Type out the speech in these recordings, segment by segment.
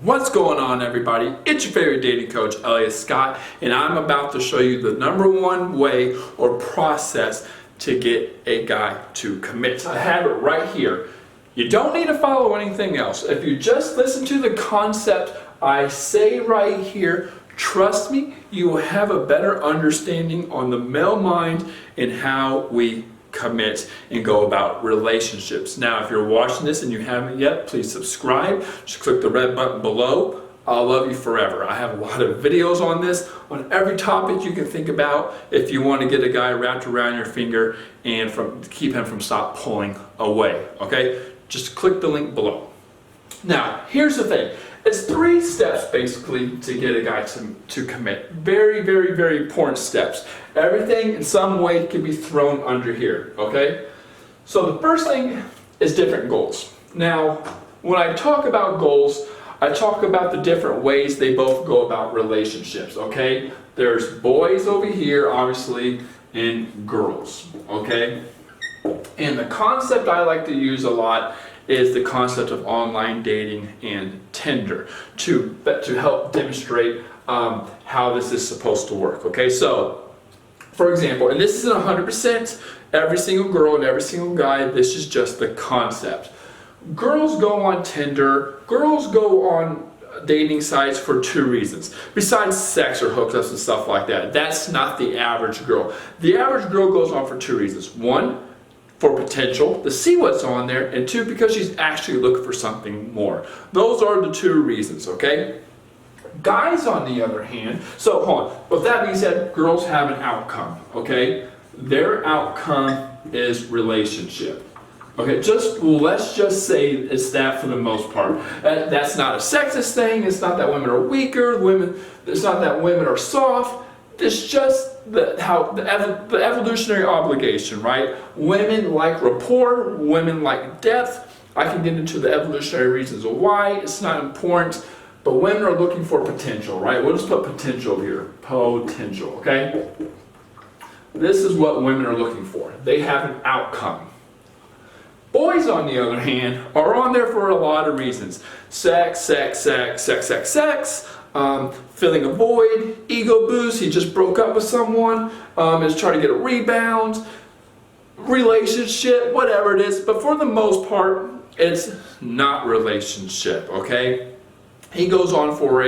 What's going on, everybody? It's your favorite dating coach, Elias Scott, and I'm about to show you the #1 way or process to get a guy to commit. I have it right here. You don't need to follow anything else. If you just listen to the concept I say right here, trust me, you will have a better understanding on the male mind and how we commit and go about relationships. Now, if you're watching this and you haven't yet, please subscribe. Just click the red button below. I'll love you forever. I have a lot of videos on this, on every topic you can think about if you want to get a guy wrapped around your finger and keep him from stop pulling away. Okay? Just click the link below. Now, here's the thing. It's 3 steps basically to get a guy to commit. Very, very, very important steps. Everything in some way can be thrown under here, okay? So the first thing is different goals. Now, when I talk about goals, I talk about the different ways they both go about relationships, okay? There's boys over here, obviously, and girls, okay? And the concept I like to use a lot is the concept of online dating and Tinder to help demonstrate how this is supposed to work. Okay, so for example, and this isn't 100% every single girl and every single guy, this is just the concept. Girls go on Tinder, girls go on dating sites for 2 reasons. Besides sex or hookups and stuff like that, that's not the average girl. The average girl goes on for 2 reasons. 1, for potential, to see what's on there, and 2, because she's actually looking for something more. Those are the 2 reasons, okay? Guys, on the other hand, so hold on, with that being said, girls have an outcome, okay? Their outcome is relationship. Okay, let's just say it's that for the most part. That's not a sexist thing, it's not that women are weaker, it's not that women are soft, it's just the evolutionary obligation, right? Women like rapport, women like depth. I can get into the evolutionary reasons of why, it's not important, but women are looking for potential, right? We'll just put potential here, potential, okay? This is what women are looking for. They have an outcome. Boys, on the other hand, are on there for a lot of reasons. Sex, filling a void, ego boost, he just broke up with someone, is trying to get a rebound, relationship, whatever it is. But for the most part, it's not relationship, okay? He goes on for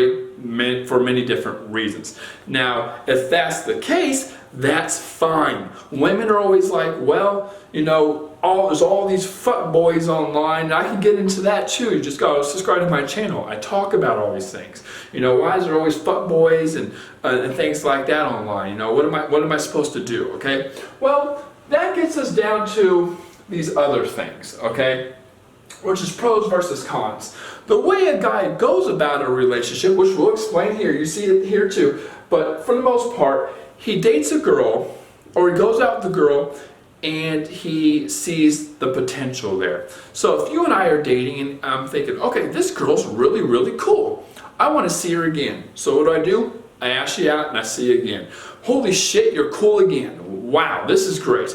many different reasons. Now, if that's the case, that's fine. Women are always like, well, you know, there's all these fuck boys online. I can get into that too. You just gotta subscribe to my channel. I talk about all these things. You know, why is there always fuck boys and things like that online? You know, what am I supposed to do? Okay. Well, that gets us down to these other things. Okay, which is pros versus cons. The way a guy goes about a relationship, which we'll explain here. You see it here too. But for the most part, he dates a girl, or he goes out with the girl, and he sees the potential there. So if you and I are dating and I'm thinking, okay, this girl's really, really cool. I want to see her again. So what do? I ask you out and I see you again. Holy shit, you're cool again. Wow, this is great.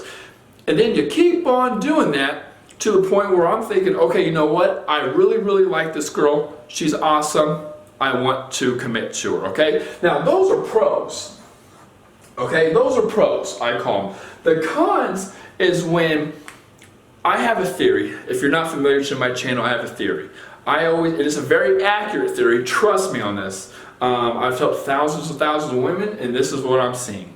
And then you keep on doing that to the point where I'm thinking, okay, you know what? I really, really like this girl. She's awesome. I want to commit to her, okay? Now, those are pros. Okay, those are pros, I call them. The cons is when I have a theory. If you're not familiar with my channel, I have a theory. It is a very accurate theory, trust me on this. I've helped thousands of women, and this is what I'm seeing.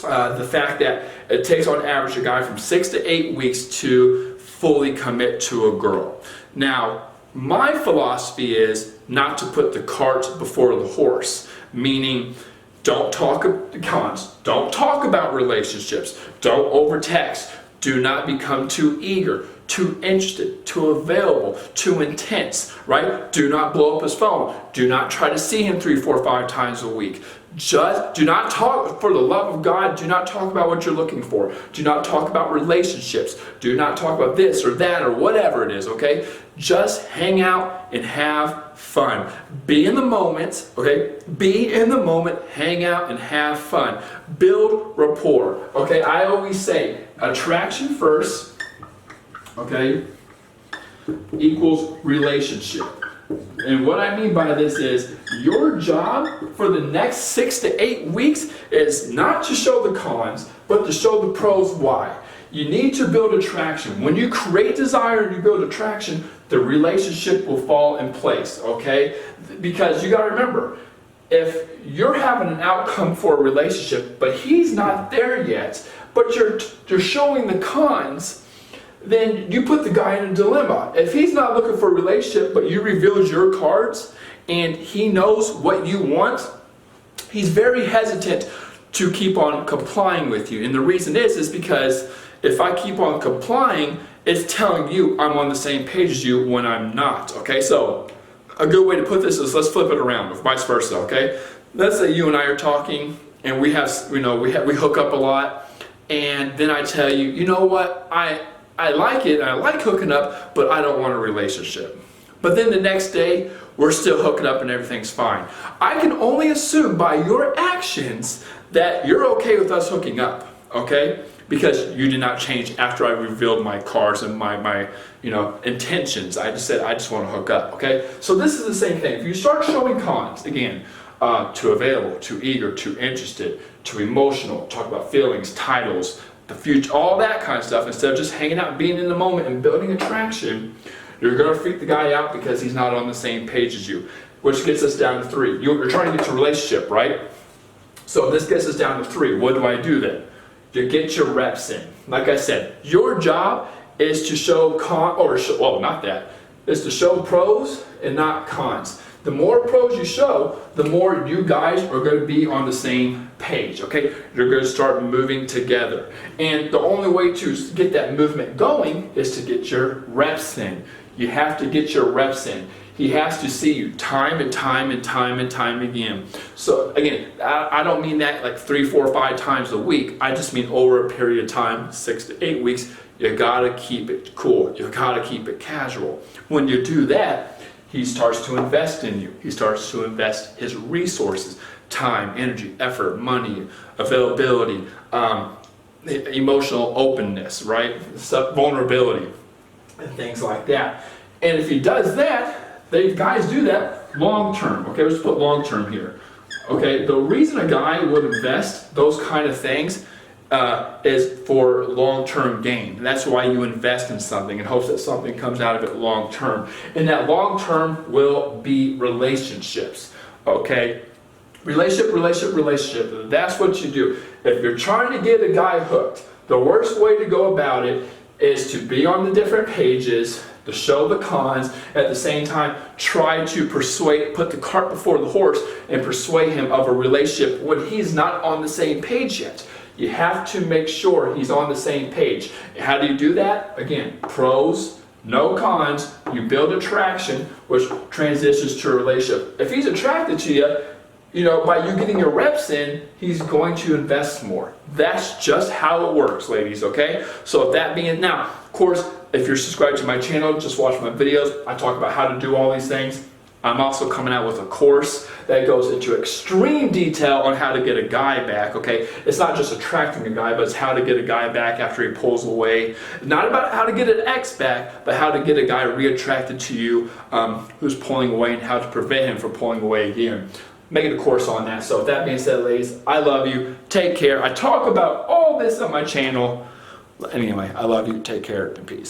The fact that it takes on average a guy from 6 to 8 weeks to fully commit to a girl. Now, my philosophy is not to put the cart before the horse, meaning don't talk about relationships. Don't overtext. Do not become too eager, too interested, too available, too intense, right? Do not blow up his phone. Do not try to see him 3, 4, 5 times a week. Just do not talk, for the love of God, do not talk about what you're looking for. Do not talk about relationships. Do not talk about this or that or whatever it is, okay? Just hang out and have fun. Be in the moment, okay? Be in the moment, hang out and have fun. Build rapport, okay? I always say attraction first, okay, equals relationship. And what I mean by this is your job for the next 6 to 8 weeks is not to show the cons, but to show the pros why. You need to build attraction. When you create desire and you build attraction, the relationship will fall in place, okay? Because you got to remember, if you're having an outcome for a relationship, but he's not there yet, but you're showing the cons, then you put the guy in a dilemma. If he's not looking for a relationship, but you revealed your cards and he knows what you want, he's very hesitant to keep on complying with you. And the reason is because if I keep on complying, it's telling you I'm on the same page as you when I'm not. Okay, so a good way to put this is let's flip it around, or vice versa. Okay, let's say you and I are talking and we hook up a lot, and then I tell you, you know what, I like it, I like hooking up, but I don't want a relationship. But then the next day, we're still hooking up and everything's fine. I can only assume by your actions that you're okay with us hooking up, okay? Because you did not change after I revealed my cards and my intentions. I just said, I just want to hook up, okay? So this is the same thing. If you start showing cons, again, too available, too eager, too interested, too emotional, talk about feelings, titles, the future, all that kind of stuff, instead of just hanging out, being in the moment and building attraction, you're going to freak the guy out because he's not on the same page as you. Which gets us down to 3. You're trying to get to a relationship, right? So this gets us down to 3. What do I do then? You get your reps in. Like I said, your job is to show is to show pros and not cons. The more pros you show, the more you guys are going to be on the same page, okay? You're going to start moving together. And the only way to get that movement going is to get your reps in. You have to get your reps in. He has to see you time and time and time and time again. So again, I don't mean that like 3, 4, 5 times a week. I just mean over a period of time, 6 to 8 weeks, you gotta keep it cool. You gotta keep it casual. When you do that, he starts to invest in you. He starts to invest his resources, time, energy, effort, money, availability, emotional openness, right? Vulnerability, and things like that. And if he does that, guys do that long term. Okay, let's put long term here. Okay, the reason a guy would invest those kind of things is for long-term gain. And that's why you invest in something in hopes that something comes out of it long-term. And that long-term will be relationships. Okay, relationship. That's what you do. If you're trying to get a guy hooked, the worst way to go about it is to be on the different pages, to show the cons, at the same time try to put the cart before the horse and persuade him of a relationship when he's not on the same page yet. You have to make sure he's on the same page. How do you do that? Again, pros, no cons. You build attraction, which transitions to a relationship. If he's attracted to you, by you getting your reps in, he's going to invest more. That's just how it works, ladies, okay? So if that being, now, of course, if you're subscribed to my channel, just watch my videos. I talk about how to do all these things. I'm also coming out with a course that goes into extreme detail on how to get a guy back, okay? It's not just attracting a guy, but it's how to get a guy back after he pulls away. Not about how to get an ex back, but how to get a guy reattracted to you who's pulling away and how to prevent him from pulling away again. Making a course on that. So with that being said, ladies, I love you. Take care. I talk about all this on my channel. Anyway, I love you. Take care and peace.